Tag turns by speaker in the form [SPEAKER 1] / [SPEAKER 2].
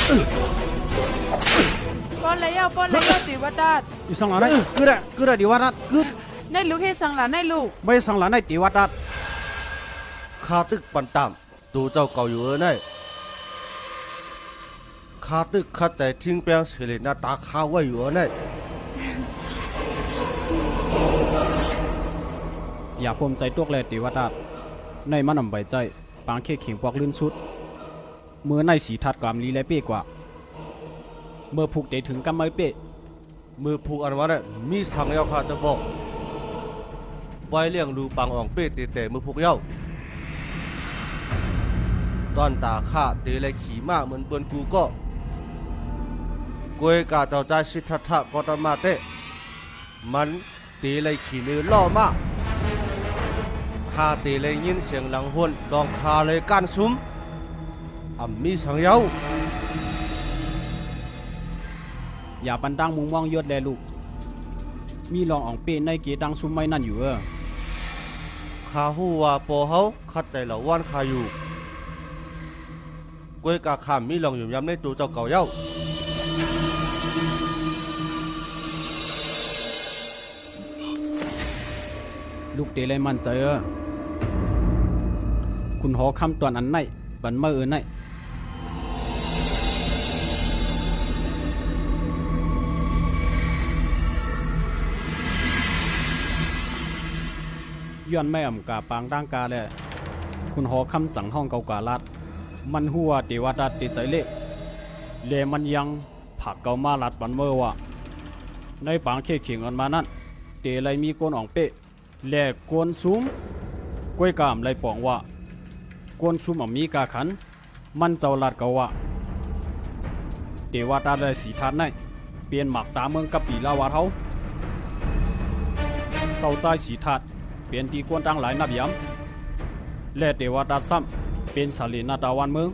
[SPEAKER 1] ป้อนเลยตีวัดดาด
[SPEAKER 2] อีสังหลานcứได้ดีวัดดัดcứ
[SPEAKER 1] ในลูกให้สังหลานในลูก
[SPEAKER 2] ไม่สังหลานได้ดีวัดดัด
[SPEAKER 3] ข้าตึกปันตามตูเจ้าเก่าอยู่เออไนข้าตึกข้าแต่ทิ้งแปลงเฉลยหน้าตาข้าไว้อยู่เออไน
[SPEAKER 2] อย่าภูมิใจตัวเลยดีวัดดัดในมันนำใบใจปางเข่เข่งปอกลื่นสุดเมื่อในสีทัดกามลีและเป้กว่าเมื่อผูกเตถึงกำไม้เป้
[SPEAKER 3] มือผูกอันวะเนี่ยมีสังเยาข้าจะบอกไว้เลี้ยงดูปังอ่องเป้แต่มือผูกเย้าตอนตาข้าเตะเลยขี่ม้าเหมือนเปิ้นกูก็กวยกาเจ้าใจสิทธัตถะก็ตมาเตะมันเตะเลยขี่มือล่อมาข้าเตะเลยยินเสียงหลังหุ่นลองคาเลยก้านซุ้มมีสังเยา
[SPEAKER 2] อย่าปันดังมุงมองยอดแลลูกมีลองอ่องเป้ในเกดังซุ่มไม่นั่นอยู่
[SPEAKER 3] ข้าหูว่าปอเฮาคัดใจเหล่าว่านข้าอยู่กวยกาข้ามมีลองอยู่ย้ำในตัวเจ้าเก่าเย้า
[SPEAKER 2] ลูกเตเลยมั่นใจคุณหอคำตอนอันไหนบันเมื่อไหนย้อนไม่อ่ำกาปางร่างกาแลคุณหอคำจังห้องเกากาลัดมันหัวเทวดาติดใจเละเลมันยังผักเกามาลัดบันเมื่อว่าในปางเข่เขียงอันมานั้นเตเลยมีกวนอ่องเป๊ะแลกกวนซุ้มกล้วยกามเลยปองว่ากวนซุ้มมีกาขันมันเจ้าลัดเกาว่าเทวดาเลยสีทัดในเปลี่ยนหมักตาเมืองกับปีลาวาเท้าเจ้าใจสีทัดเปลี่ยนตีกวนตั้งหลายนับย้ำและเทวดาซ้ำเป็นสาลีนาตาวันเมือง